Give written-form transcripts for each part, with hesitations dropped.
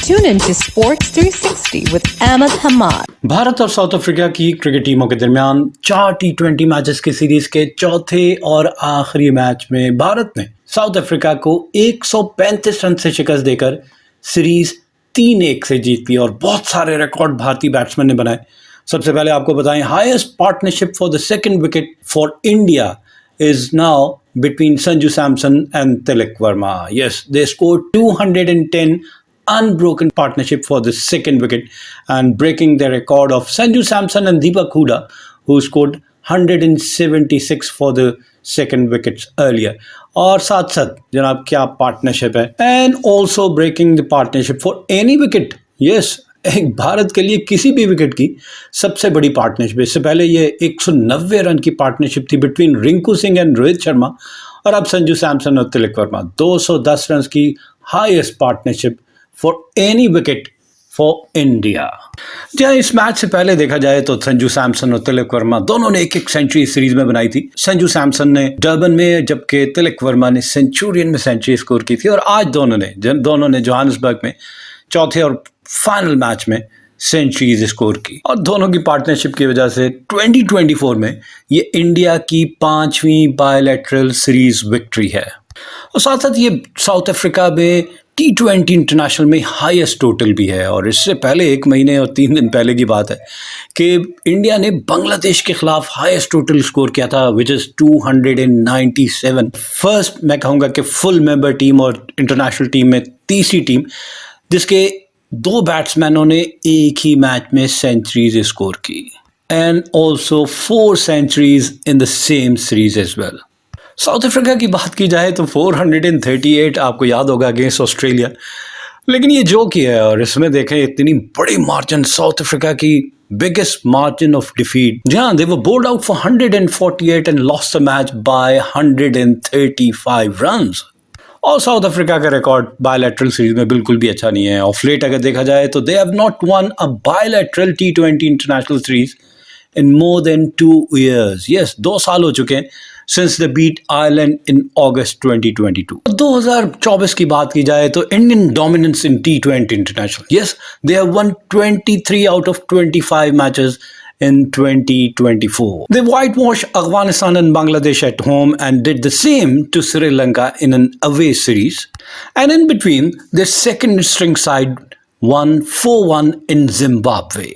Tune in to Sports 360 with Ahmed Hamad. Bharat और South Africa की cricket टीमों के दरमियान 4 T20 मैचेस की सीरीज के चौथे और आखिरी मैच में भारत ने साउथ अफ्रीका को 135 रन से शिकस्त देकर सीरीज 3-1 से जीत ली और बहुत सारे रिकॉर्ड भारतीय बैट्समैन ने बनाए। सबसे पहले आपको बताएं, highest partnership for the second wicket for India is now between Sanju Samson and Tilak Verma. Yes, they scored 210 unbroken partnership for the second wicket and breaking the record of Sanju Samson and Deepak Hooda, who scored 176 for the second wickets earlier. और साथ साथ जनाब क्या partnership है, and also breaking the partnership for any wicket. Yes, एक भारत के लिए किसी भी विकेट की सबसे बड़ी पार्टनरशिप। इससे पहले ये 190 रन की पार्टनरशिप थी बिटवीन रिंकू सिंह एंड रोहित शर्मा, और अब संजू सैमसन और तिलक वर्मा 210 रन की highest partnership for any wicket for India. जहाँ इस मैच से पहले देखा जाए तो संजू सैमसन और तिलक वर्मा दोनों ने एक सेंचुरी सीरीज में बनाई थी। संजू सैमसन ने डर्बन में, जबकि तिलक वर्मा ने सेंचुरियन में सेंचुरी स्कोर की थी। और आज दोनों ने जोहान्सबर्ग में चौथे और फाइनल मैच में सेंचुरीज स्कोर की, और दोनों की पार्टनरशिप की वजह से 2024 में ये इंडिया की 5वीं बायलैटरल सीरीज विक्ट्री है। और साथ साथ ये साउथ अफ्रीका में T20 इंटरनेशनल में हाईएस्ट टोटल भी है। और इससे पहले 1 महीने और 3 दिन पहले की बात है कि इंडिया ने बांग्लादेश के खिलाफ हाईएस्ट टोटल स्कोर किया था, विच इज़ 297। फर्स्ट मैं कहूँगा कि फुल मेंबर टीम और इंटरनेशनल टीम में तीसरी टीम जिसके 2 बैट्समैनों ने एक ही मैच में सेंचुरीज स्कोर की, and also 4 centuries in the same series as well. South Africa की बात की जाए तो 438 आपको याद होगा अगेंस्ट ऑस्ट्रेलिया, लेकिन ये जो किया है, और इसमें देखें इतनी बड़ी मार्जिन, साउथ अफ्रीका की बिगेस्ट मार्जिन ऑफ डिफीट, जहां they were bowled out for 148 and lost the match by 135 runs. और साउथ अफ्रीका का रिकॉर्ड बायलैटरल सीरीज में बिल्कुल भी अच्छा नहीं है। ऑफ लेट अगर देखा जाए तो they have not won a bilateral T20 international series in more than 2 years। Yes, 2 साल हो चुके हैं since they beat Ireland in August 2022। 2024 की बात की जाए तो Indian dominance in T20 international, yes, they have won 23 out of 25 matches in 2024. They whitewashed Afghanistan and Bangladesh at home and did the same to Sri Lanka in an away series. And in between, their second string side won 4-1 in Zimbabwe.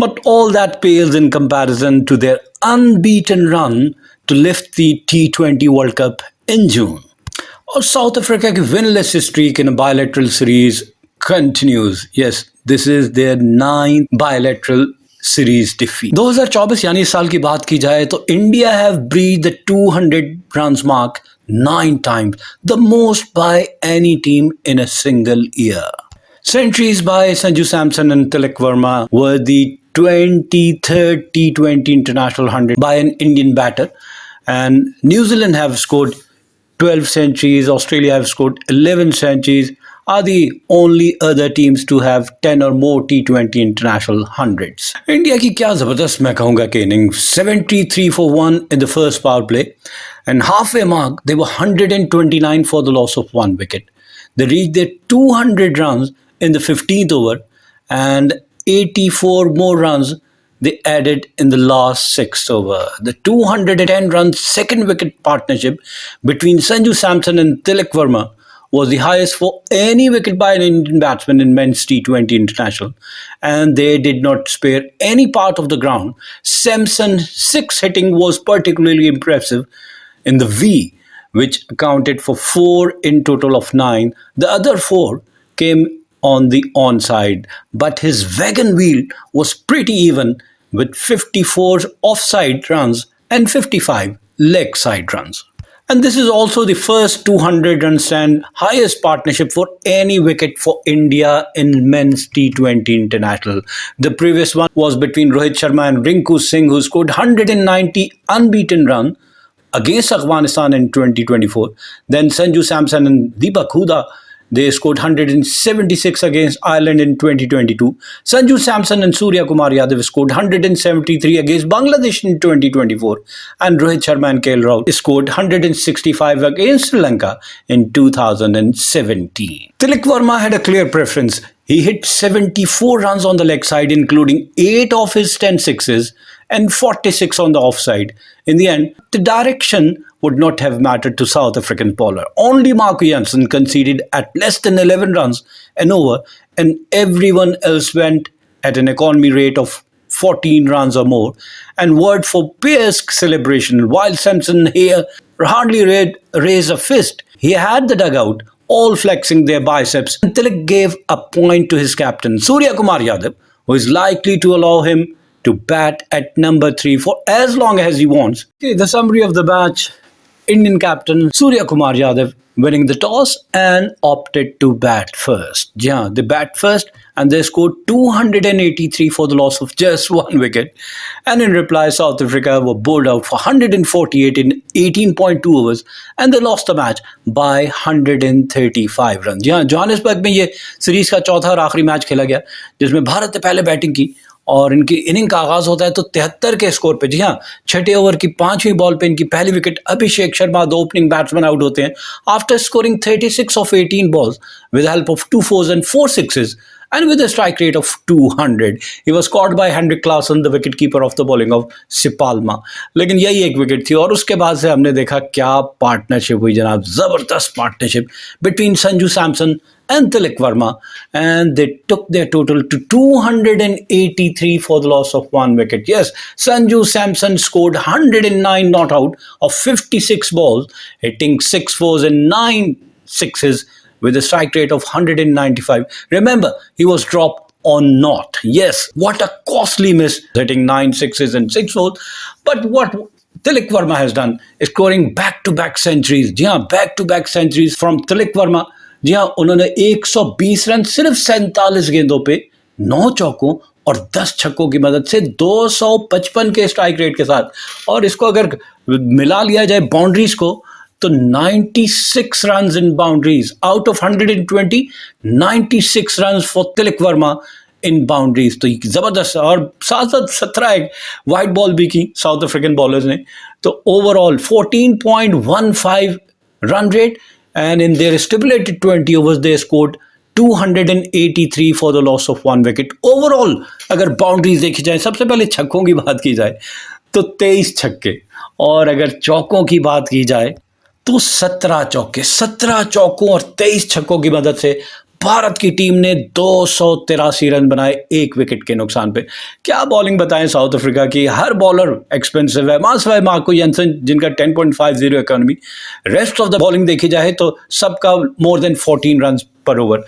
But all that pales in comparison to their unbeaten run to lift the T20 World Cup in June. Or South Africa की winless streak in a bilateral series continues. Yes, this is their 9th bilateral series defeat. 2024 यानी इस साल की बात की जाए तो India have breached the 200 runs mark 9 times, the most by any team in a single year. Centuries by Sanju Samson and Tilak Verma were the 23rd T20 international 100 by an Indian batter, and New Zealand have scored 12 centuries, Australia have scored 11 centuries, are the only other teams to have 10 or more T20 international 100s. India की क्या ज़बरदस्त मैं कहूँगा कि inning, 73 for 1 in the first power play, and halfway mark they were 129 for the loss of 1 wicket. They reached their 200 runs in the 15th over, and 84 more runs they added in the last 6th over. The 210 run second wicket partnership between Sanju Samson and Tilak Verma was the highest for any wicket by an Indian batsman in men's T20 international, and they did not spare any part of the ground. Samson's 6 hitting was particularly impressive in the V, which accounted for 4 in total of 9. The other 4 came on the onside, but his wagon wheel was pretty even with 54 offside runs and 55 leg side runs. And this is also the first 200 run stand, highest partnership for any wicket for India in men's T20 international. The previous one was between Rohit Sharma and Rinku Singh, who scored 190 unbeaten run against Afghanistan in 2024. Then Sanju Samson and Deepak Hooda They scored 176 against Ireland in 2022. Sanju Samson and Surya Kumar Yadav scored 173 against Bangladesh in 2024. And Rohit Sharma and KL Rahul scored 165 against Sri Lanka in 2017. Tilak Verma had a clear preference. He hit 74 runs on the leg side, including 8 of his 10 sixes and 46 on the offside. In the end, the direction would not have mattered to South African bowler. Only Marco Jansen conceded at less than 11 runs an over, and everyone else went at an economy rate of 14 runs or more. And word for Pearce celebration, while Samson here hardly raised a fist. He had the dugout all flexing their biceps. And Tilak gave a point to his captain, Surya Kumar Yadav, who is likely to allow him to bat at number 3 for as long as he wants. Okay, the summary of the match: Indian captain Surya Kumar Yadav winning the toss and opted to bat first. Yeah, they bat first and they scored 283 for the loss of just 1 wicket. And in reply, South Africa were bowled out for 148 in 18.2 overs and they lost the match by 135 runs. जी हाँ, Johannesburg में ये series का चौथा और आखिरी match खेला गया जिसमें भारत ने पहले बैटिंग की और इनकी इनिंग का आगाज होता है तो 73 के स्कोर पे। जी हाँ, छठे ओवर की 5वीं बॉल पे इनकी पहली wicket Abhishek Sharma, the opening batsman, out होते हैं after scoring 36 of 18 balls with help of 2 fours and 4 sixes and with a strike rate of 200. He was caught by Henrik Larsson, the wicketkeeper of the bowling of Sipalma. लेकिन यही एक wicket थी और उसके बाद से हमने देखा क्या पार्टनरशिप हुई जनाब, जबरदस्त partnership between Sanju Samson and Tilak Verma, and they took their total to 283 for the loss of 1 wicket. Yes, Sanju Samson scored 109 not out of 56 balls, hitting 6 fours and 9 sixes with a strike rate of 195. Remember, he was dropped on not. Yes, what a costly miss, hitting 9 sixes and 6 fours. But what Tilak Verma has done is scoring back-to-back centuries. जी हाँ, back-to-back centuries from Tilak Verma. जी हाँ, उन्होंने 120 run सिर्फ 47 गेंदों पे 9 चौकों और 10 छक्कों की मदद से 255 के स्ट्राइक रेट के साथ। और इसको अगर मिला लिया जाए बाउंड्रीज को तो 96 run in boundaries out of 120, 96 run for Tilak Varma in boundaries. तो जबरदस्त। और साथ साथ 17 वाइड बॉल भी की साउथ अफ्रीकन बॉलर्स ने। तो overall 14.15 run rate and in their stipulated 20 overs they scored 283 for the loss of 1 wicket. Overall अगर बाउंड्रीज देखी जाए, सबसे पहले छक्कों की बात की जाए तो 23 छक्के, और अगर चौकों की बात की जाए तो 17 चौके। 17 चौकों और 23 छक्कों की मदद से भारत की टीम ने 283 रन बनाए 1 विकेट के नुकसान पे। क्या बॉलिंग बताएं साउथ अफ्रीका की, हर बॉलर एक्सपेंसिव है। मासवाई मार्को जेंसन जिनका 10.50 economy, rest of the bowling देखी जाए तो सबका मोर देन 14 रन पर over.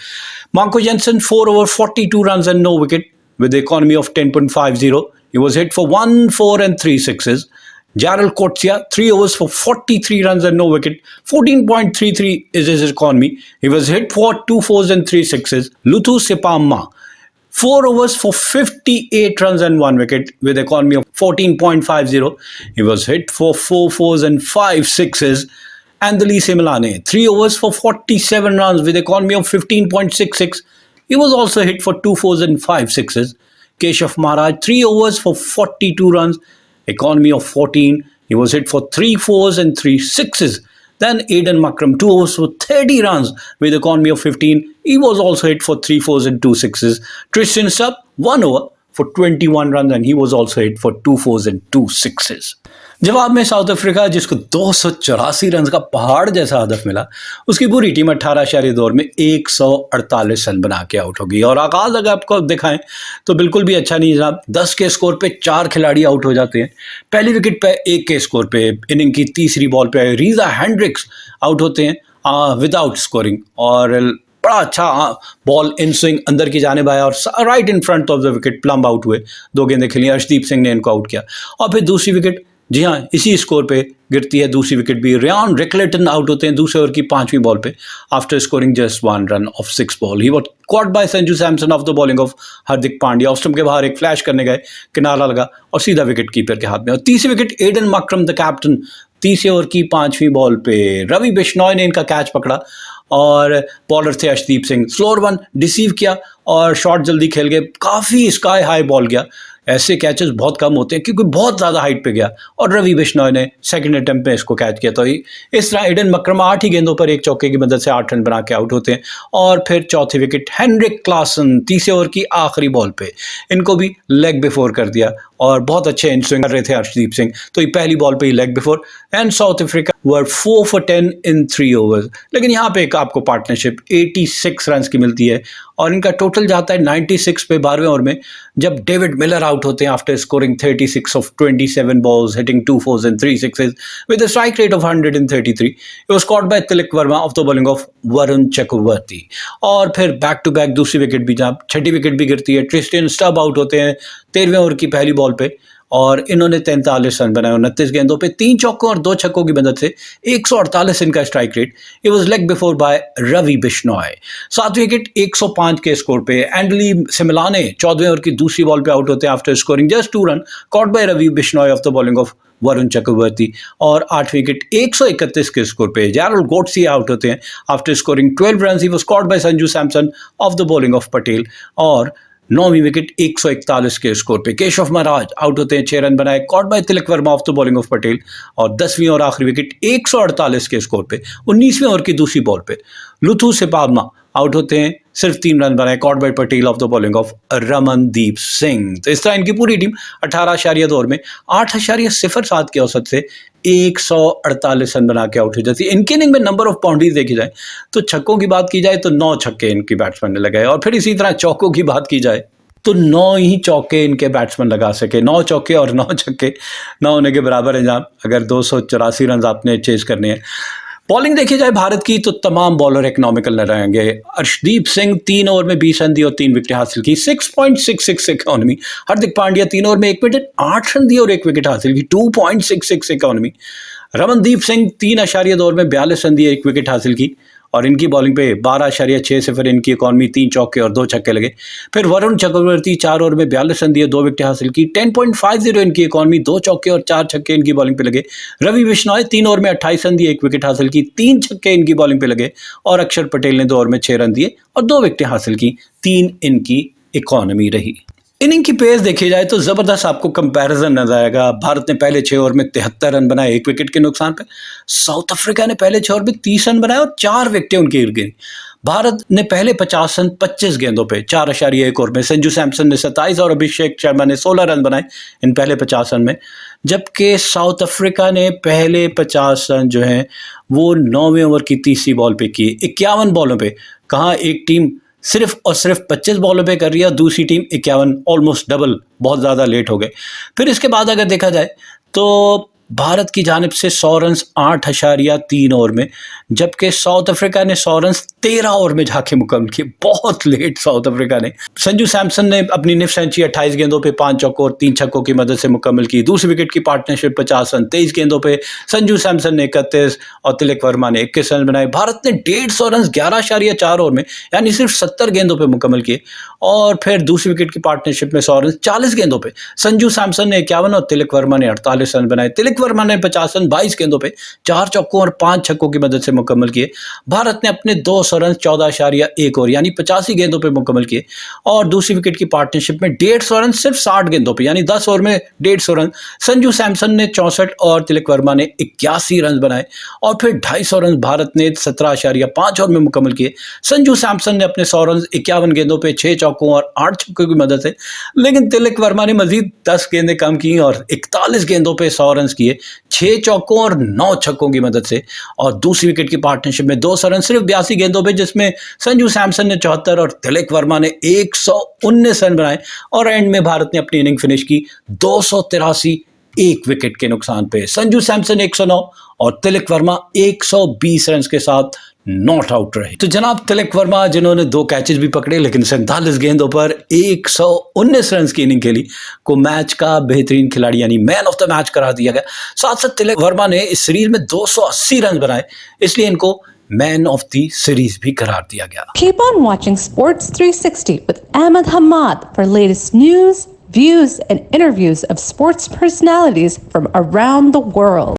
Marco Jansen 4 over 42 runs and no wicket with the economy of 10.50. He was hit for 1 4 and 3 sixes. Jarrell Coetzee, 3 overs for 43 runs and no wicket. 14.33 is his economy. He was hit for 2 fours and 3 sixes. Luthu Sipamma, 4 overs for 58 runs and 1 wicket with economy of 14.50. He was hit for 4 fours and 5 sixes. Andalise Milane, 3 overs for 47 runs with economy of 15.66. He was also hit for 2 fours and 5 sixes. Keshav Maharaj, 3 overs for 42 runs. Economy of 14. He was hit for 3 fours and 3 sixes. Then Aiden Makram, 2 overs for 30 runs with economy of 15. He was also hit for 3 fours and 2 sixes. Tristan Sup, 1 over for 21 runs and he was also hit for 2 fours and 2 sixes. जवाब में south Africa, जिसको 284 run का पहाड़ जैसा हदफ मिला, उसकी पूरी team 18 दौर में 148 रन बना के आउट हो गई। और आगाज अगर आपको दिखाएं तो बिल्कुल भी अच्छा नहीं जनाब। 10 के स्कोर पे 4 खिलाड़ी आउट हो जाते हैं। पहली विकेट पे 1 के स्कोर पे इनिंग की तीसरी बॉल पे रीजा हैंड्रिक्स आउट होते हैं विदाउट स्कोरिंग, और बड़ा अच्छा बॉल इन स्विंग अंदर की जाने आया और right in front of the wicket plumb out हुए। 2 गेंदें खेली, अर्शदीप सिंह ने इनको आउट किया। और फिर दूसरी विकेट, जी हाँ, इसी स्कोर पे गिरती है दूसरी विकेट भी। रियान रिकलेटन आउट होते हैं दूसरे ओवर की 5वीं बॉल पे after scoring just 1 run of 6 ball. He was caught by Sanju Samson of the bowling of Hardik Pandya. Off stump के बाहर एक फ्लैश करने गए, किनारा लगा और सीधा विकेट कीपर के हाथ में। और तीसरी wicket Aiden Markram the captain, तीसरे ओवर की 5वीं बॉल पे रवि बिश्नॉय ने इनका कैच पकड़ा और बॉलर थे Arshdeep Singh, slower one deceive किया और शॉट जल्दी खेल गए, काफ़ी स्काई हाई बॉल गया। ऐसे कैचेस बहुत कम होते हैं क्योंकि बहुत ज़्यादा हाइट पे गया और रवि बिश्नॉय ने सेकंड अटेम्प्ट में इसको कैच किया। तो इस तरह एडन मकरमा 8 ही गेंदों पर एक चौके की मदद से 8 रन बना के आउट होते हैं। और फिर चौथी विकेट हेनरिक क्लासन तीसरे ओवर की आखिरी बॉल पे, इनको भी लेग बिफोर कर दिया और बहुत अच्छे इन स्विंग कर रहे थे अर्शदीप सिंह, तो ये पहली बॉल पे ही leg before. And South Africa were 4 for 10 in 3 overs। लेकिन यहाँ पे एक आपको पार्टनरशिप 86 रन की मिलती है और इनका टोटल जाता है 96 पे 12वें ओवर में, जब डेविड मिलर आउट होते हैं after scoring 36 of 27 balls, hitting 2 fours and 3 sixes with a strike rate of 133. It was caught by Tilak Verma of the bowling of Varun Chakravarthy. और फिर बैक टू बैक दूसरी विकेट भी, जहाँ छठी wicket भी गिरती है, ट्रिस्टियन स्टब आउट होते हैं 13वें ओवर की पहली बॉल पे और इन्होंने 43 रन बनाए 29 गेंदों पे, 3 चौकों और 2 छक्कों की मदद से 148 इनका strike rate. It was leg before by Ravi Bishnoi. 7वीं विकेट 105 के स्कोर पे एंडली सिमलाने 14वें ओवर की दूसरी बॉल पे आउट होते हैं after scoring just 2 run, caught by Ravi Bishnoi of the bowling of Varun Chakravarthy. और 8वीं विकेट 131 के स्कोर पे जेरोल्ड गोट्से आउट होते हैं after scoring 12 run. He was caught by Sanju Samson of the bowling of Patel. और 9वीं विकेट 141 के स्कोर पे केशव महाराज आउट होते हैं 6 रन बनाए, caught by Tilak Varma of the bowling of Patel. और 10वीं और आखिरी विकेट 148 के स्कोर पे 19वें ओवर की दूसरी बॉल पे लुथु सिपामा आउट होते हैं, सिर्फ 3 रन बनाए, caught by Patel of the bowling of Ramandeep Singh. तो इस तरह इनकी पूरी टीम 18 ओवर में 8.07 के औसत से 148 रन बना के आउट हो जाती है। इनके इनिंग में नंबर ऑफ बाउंड्रीज देखी जाए तो छक्कों की बात की जाए तो 9 छक्के इनकी बैट्समैन ने लगाए, और फिर इसी तरह चौकों की बात की जाए तो 9 ही चौके इनके बैट्समैन लगा सके। 9 चौके और 9 छक्के 9 होने के बराबर है, जहाँ अगर 284 रन आपने चेज करने हैं। बॉलिंग देखी जाए भारत की तो तमाम बॉलर इकोनॉमिकल रहेंगे। अर्शदीप सिंह 3 ओवर में 20 रन दिए और 3 विकेट हासिल की, 6.66 इकोनॉमी। हार्दिक पांड्या 3 ओवर में 1 विकेट 8 रन दिए और 1 विकेट हासिल की, 2.66 इकोनॉमी। रमनदीप सिंह 3.2 ओवर में 42 रन दिए 1 विकेट हासिल की और इनकी बॉलिंग पे 12.60 इनकी इकॉनमी, 3 चौके और 2 छक्के लगे। फिर वरुण चक्रवर्ती 4 ओवर में 42 रन दिए 2 विकेट हासिल की, 10.50 इनकी इकॉनमी, 2 चौके और 4 छक्के इनकी बॉलिंग पे लगे। रवि बिश्नॉय 3 ओवर में 28 रन दिए 1 विकेट हासिल की, 3 छक्के इनकी बॉलिंग पे लगे। और अक्षर पटेल ने 2 ओवर में 6 रन दिए और 2 विकेट हासिल की, 3 इनकी इकॉनमी रही। इनिंग की पेस देखी जाए तो जबरदस्त आपको कंपैरिजन नजर आएगा। भारत ने पहले 6 ओवर में 73 रन बनाए 1 विकेट के नुकसान पे। साउथ अफ्रीका ने पहले 6 ओवर में 30 रन बनाए और 4 विकेटें उनकी गिर गई। भारत ने पहले 50 रन 25 गेंदों पे 4.1 ओवर में। संजू सैमसन ने 27 और अभिषेक शर्मा ने 16 रन बनाए इन पहले 50 रन में, जबकि साउथ अफ्रीका ने पहले 50 रन जो हैं वो 9वें ओवर की तीसरी बॉल पे किए। 51 बॉलों पे, कहाँ एक टीम सिर्फ और सिर्फ 25 बॉलों पे कर रही है, दूसरी टीम 51, ऑलमोस्ट डबल, बहुत ज़्यादा लेट हो गए। फिर इसके बाद अगर देखा जाए तो भारत की जानिब से 100 रन 8.3 ओवर में, जबकि साउथ अफ्रीका ने 100 रन 13 ओवर में जाके मुकम्मल किए, बहुत लेट साउथ अफ्रीका ने। संजू सैमसन ने अपनी निफ सेंचुरी 28 गेंदों पे 5 चौकों और 3 छक्कों की मदद से मुकम्मल की। दूसरी विकेट की पार्टनरशिप 50 रन 23 गेंदों पे, संजू सैमसन ने 31 और तिलक वर्मा ने 21 रन बनाए। भारत ने 150 रन 11.4 ओवर में, यानी सिर्फ 70 गेंदों पे मुकम्मल किए। और फिर दूसरी विकेट की पार्टनरशिप में 100 रन 40 गेंदों पे, संजू सैमसन ने 51 और तिलक वर्मा ने 48 रन बनाए। तिलक वर्मा ने 50 रन 22 गेंदों पे 4 चौकों और 5 छक्कों की मदद से मुकम्मल किए। भारत ने अपने 200 रन 14.1 ओवर यानी 85 गेंदों पे मुकम्मल किए। और दूसरी विकेट की पार्टनरशिप में 150 रन सिर्फ 60 गेंदों पे, यानी 10 ओवर में 150 रन। संजू सैमसन ने 64 और तिलक वर्मा ने 81 रन बनाए। और फिर 250 रन भारत ने 17.5 ओवर में मुकम्मल किए। संजू सैमसन ने अपने 100 रन 51 गेंदों पे 6 चौकों और 8 छक्कों की मदद से, लेकिन तिलक वर्मा ने मजीद 10 गेंदें कम की और 41 गेंदों पे 100 रन किए 6 चौकों और 9 छक्कों की मदद से। और दूसरी विकेट की पार्टनरशिप में 200 रन सिर्फ 82 गेंदों पे, जिसमें संजू सैमसन ने 74 और तिलक वर्मा ने 119 रन बनाए। और एंड में भारत ने अपनी इनिंग फिनिश की 283 1 विकेट के नुकसान पे। संजू सैमसन 109 और तिलक वर्मा 120 रन के साथ नॉट आउट रहे। तो जनाब तिलक वर्मा, जिन्होंने 2 कैचेस भी पकड़े लेकिन 47 गेंदों पर 119 रन की इनिंग खेली, को मैच का बेहतरीन खिलाड़ी यानी मैन ऑफ द मैच करार दिया गया। साथ साथ तिलक वर्मा ने इस सीरीज में 280 रन बनाए, इसलिए इनको मैन ऑफ द सीरीज भी करार दिया गया। Keep on watching Sports 360 with Ahmed Hamad for latest news, views, and interviews of sports personalities from around the world.